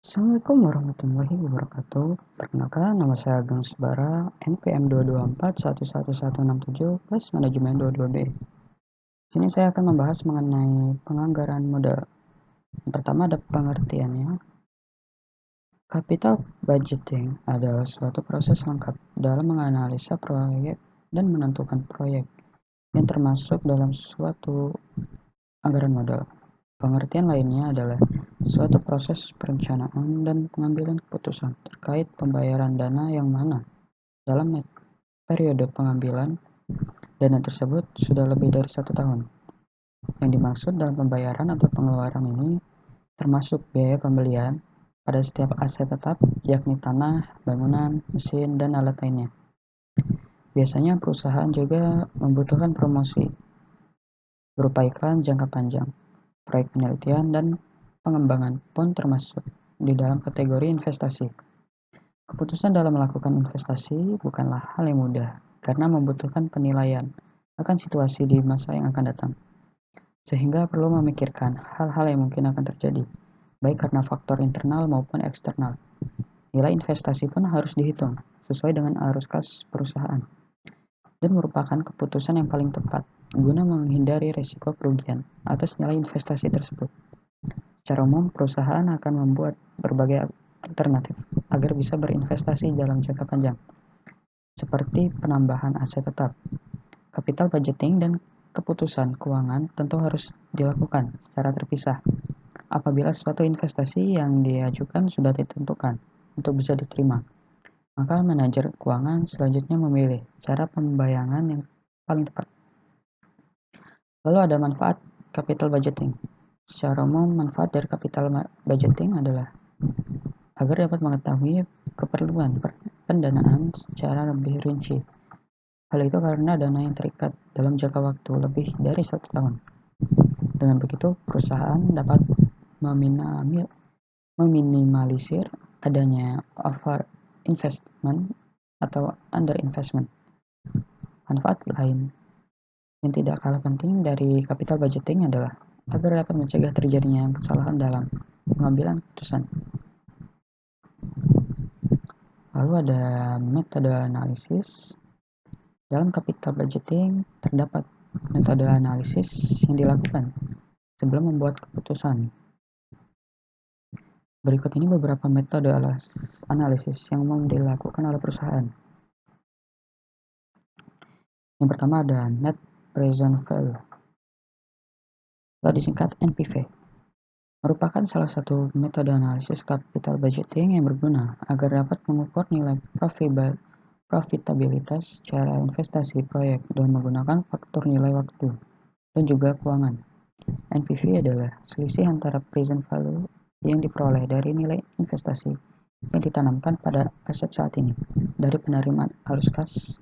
Assalamualaikum warahmatullahi wabarakatuh. Perkenalkan, nama saya Ageng Subara, NPM 224111167 plus manajemen 22B. Sini saya akan membahas mengenai penganggaran modal. Yang pertama ada pengertiannya. Capital budgeting adalah suatu proses lengkap dalam menganalisa proyek dan menentukan proyek yang termasuk dalam suatu anggaran modal. Pengertian lainnya adalah suatu proses perencanaan dan pengambilan keputusan terkait pembayaran dana yang mana dalam periode pengambilan dana tersebut sudah lebih dari 1 tahun. Yang dimaksud dalam pembayaran atau pengeluaran ini termasuk biaya pembelian pada setiap aset tetap, yakni tanah, bangunan, mesin, dan alat lainnya. Biasanya perusahaan juga membutuhkan promosi berupa iklan jangka panjang. Proyek penelitian dan pengembangan pun termasuk di dalam kategori investasi. Keputusan dalam melakukan investasi bukanlah hal yang mudah karena membutuhkan penilaian akan situasi di masa yang akan datang, sehingga perlu memikirkan hal-hal yang mungkin akan terjadi, baik karena faktor internal maupun eksternal. Nilai investasi pun harus dihitung sesuai dengan arus kas perusahaan dan merupakan keputusan yang paling tepat guna menghindari risiko kerugian atas nilai investasi tersebut. Secara umum, perusahaan akan membuat berbagai alternatif agar bisa berinvestasi dalam jangka panjang, seperti penambahan aset tetap, capital budgeting, dan keputusan keuangan tentu harus dilakukan secara terpisah. Apabila suatu investasi yang diajukan sudah ditentukan untuk bisa diterima, maka manajer keuangan selanjutnya memilih cara pembayangan yang paling tepat. Lalu ada manfaat capital budgeting. Secara umum, manfaat dari capital budgeting adalah agar dapat mengetahui keperluan pendanaan secara lebih rinci. Hal itu karena dana yang terikat dalam jangka waktu lebih dari 1 tahun. Dengan begitu, perusahaan dapat meminimalisir adanya over investment atau under investment. Manfaat lain yang tidak kalah penting dari capital budgeting adalah agar dapat mencegah terjadinya kesalahan dalam pengambilan keputusan. Lalu ada metode analisis. Dalam capital budgeting terdapat metode analisis yang dilakukan sebelum membuat keputusan. Berikut ini beberapa metode analisis yang umum dilakukan oleh perusahaan. Yang pertama ada Net Present Value, atau disingkat NPV. Merupakan salah satu metode analisis capital budgeting yang berguna agar dapat mengukur nilai profitabilitas secara investasi proyek dengan menggunakan faktor nilai waktu dan juga keuangan. NPV adalah selisih antara present value yang diperoleh dari nilai investasi yang ditanamkan pada aset saat ini dari penerimaan arus kas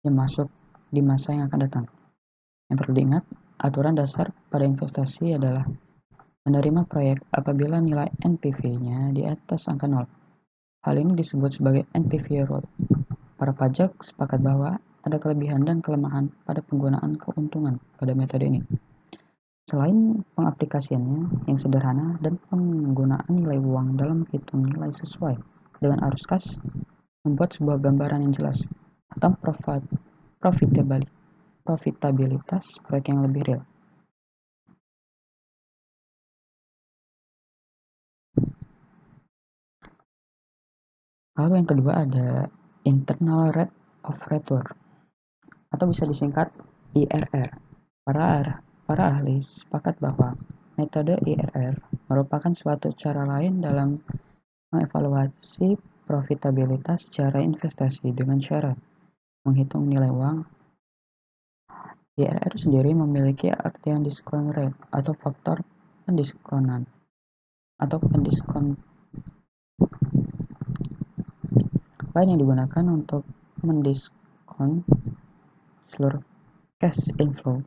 yang masuk di masa yang akan datang. Yang perlu diingat, aturan dasar pada investasi adalah menerima proyek apabila nilai NPV-nya di atas angka 0. Hal ini disebut sebagai NPV rule. Para pajak sepakat bahwa ada kelebihan dan kelemahan pada penggunaan keuntungan pada metode ini. Selain pengaplikasiannya yang sederhana dan penggunaan nilai uang dalam menghitung nilai sesuai dengan arus kas, membuat sebuah gambaran yang jelas tentang profitabilitas proyek yang lebih real. Lalu yang kedua ada internal rate of return, atau bisa disingkat IRR. Para ahli sepakat bahwa metode IRR merupakan suatu cara lain dalam mengevaluasi profitabilitas secara investasi dengan syarat menghitung nilai uang. IRR sendiri memiliki artian discount rate atau faktor pendiskonan atau pendiskon lain yang digunakan untuk mendiskon seluruh cash inflow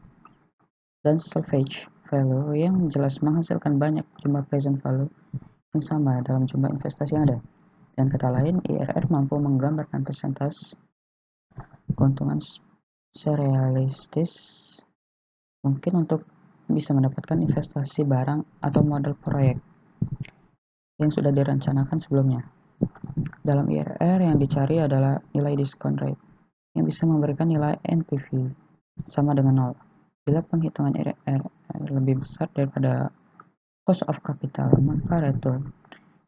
dan salvage value yang jelas menghasilkan banyak jumlah present value yang sama dalam jumlah investasi yang ada. Dengan kata lain, IRR mampu menggambarkan persentase keuntungan serealistis mungkin untuk bisa mendapatkan investasi barang atau modal proyek. yang sudah direncanakan sebelumnya. Dalam IRR yang dicari adalah nilai discount rate yang bisa memberikan nilai NPV sama dengan 0. Bila penghitungan IRR lebih besar daripada cost of capital, maka return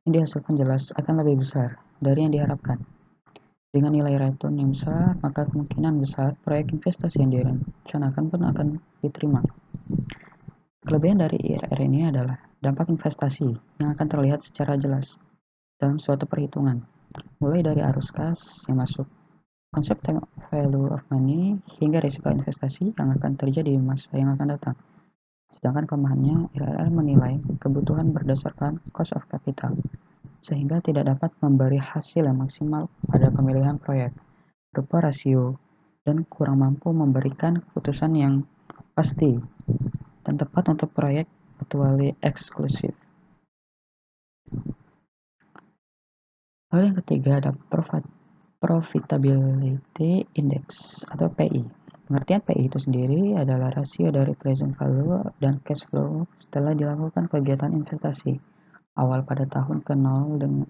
yang dihasilkan jelas akan lebih besar dari yang diharapkan. Dengan nilai return yang besar, maka kemungkinan besar proyek investasi yang direncanakan pun akan diterima. Kelebihan dari IRR ini adalah dampak investasi yang akan terlihat secara jelas dalam suatu perhitungan, mulai dari arus kas yang masuk, konsep time value of money, hingga risiko investasi yang akan terjadi di masa yang akan datang. Sedangkan kelemahannya, IRR menilai kebutuhan berdasarkan cost of capital, sehingga tidak dapat memberi hasil yang maksimal pada pemilihan proyek, berupa rasio, dan kurang mampu memberikan keputusan yang pasti dan tepat untuk proyek kecuali eksklusif. Hal yang ketiga ada Profitability Index atau PI. Pengertian PI itu sendiri adalah rasio dari present value dan cash flow setelah dilakukan kegiatan investasi awal pada tahun ke-0 dengan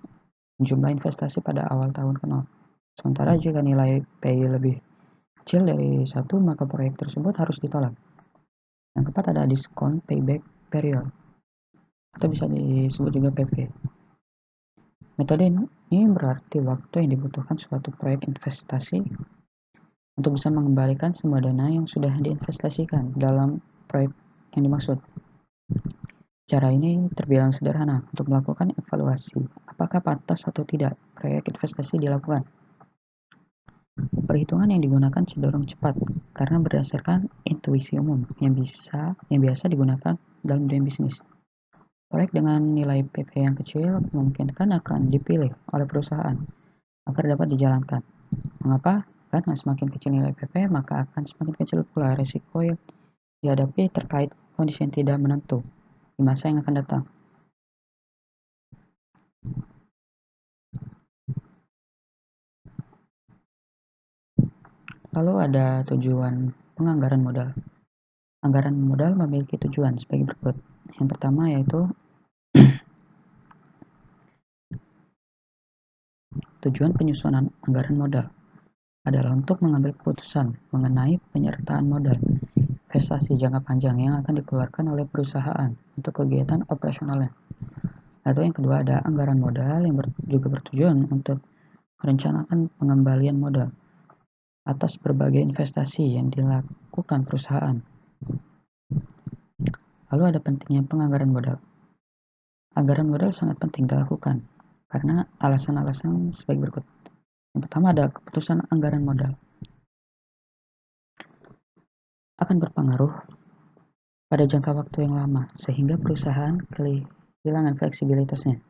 jumlah investasi pada awal tahun ke-0. Sementara jika nilai PI lebih kecil dari 1, maka proyek tersebut harus ditolak. Yang keempat ada discount payback period atau bisa disebut juga PP. Metode ini berarti waktu yang dibutuhkan suatu proyek investasi untuk bisa mengembalikan semua dana yang sudah diinvestasikan dalam proyek yang dimaksud. Cara ini terbilang sederhana untuk melakukan evaluasi apakah pantas atau tidak proyek investasi dilakukan. Perhitungan yang digunakan cenderung cepat karena berdasarkan intuisi umum yang biasa digunakan dalam dunia bisnis. Proyek dengan nilai PP yang kecil memungkinkan akan dipilih oleh perusahaan agar dapat dijalankan. Mengapa? Karena semakin kecil nilai PP, maka akan semakin kecil pula risiko yang dihadapi terkait kondisi yang tidak menentu di masa yang akan datang. Lalu ada tujuan penganggaran modal. Anggaran modal memiliki tujuan sebagai berikut. Yang pertama yaitu tujuan penyusunan anggaran modal adalah untuk mengambil keputusan mengenai penyertaan modal investasi jangka panjang yang akan dikeluarkan oleh perusahaan untuk kegiatan operasionalnya. Atau yang kedua ada anggaran modal yang juga bertujuan untuk merencanakan pengembalian modal atas berbagai investasi yang dilakukan perusahaan. Lalu ada pentingnya penganggaran modal. Anggaran modal sangat penting dilakukan karena alasan-alasan sebagai berikut. Yang pertama ada keputusan anggaran modal akan berpengaruh pada jangka waktu yang lama sehingga perusahaan kehilangan fleksibilitasnya.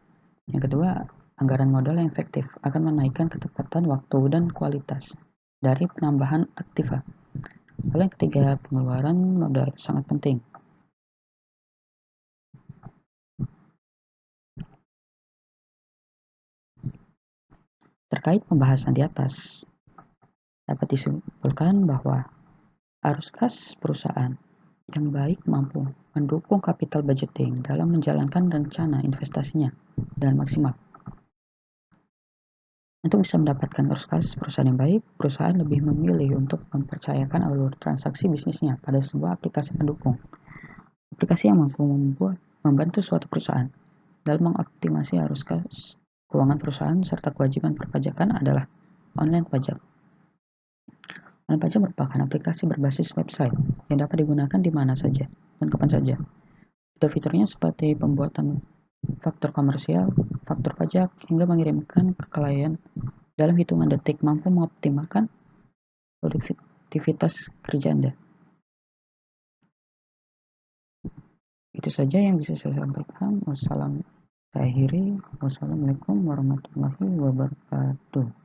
Yang kedua, anggaran modal yang efektif akan menaikkan ketepatan waktu dan kualitas dari penambahan aktiva. Lalu yang ketiga, pengeluaran modal sangat penting. Terkait pembahasan di atas, dapat disimpulkan bahwa arus kas perusahaan yang baik mampu mendukung capital budgeting dalam menjalankan rencana investasinya dan maksimal. Untuk bisa mendapatkan arus kas perusahaan yang baik, perusahaan lebih memilih untuk mempercayakan alur transaksi bisnisnya pada sebuah aplikasi pendukung. Aplikasi yang mampu membantu suatu perusahaan dalam mengoptimasi arus kas keuangan perusahaan serta kewajiban perpajakan adalah online pajak. Online pajak merupakan aplikasi berbasis website yang dapat digunakan di mana saja dan kapan saja. Fitur-fiturnya seperti pembuatan faktur komersial, faktur pajak, hingga mengirimkan ke klien dalam hitungan detik mampu mengoptimalkan produktivitas kerja Anda. Itu saja yang bisa saya sampaikan. Wassalamualaikum warahmatullahi wabarakatuh.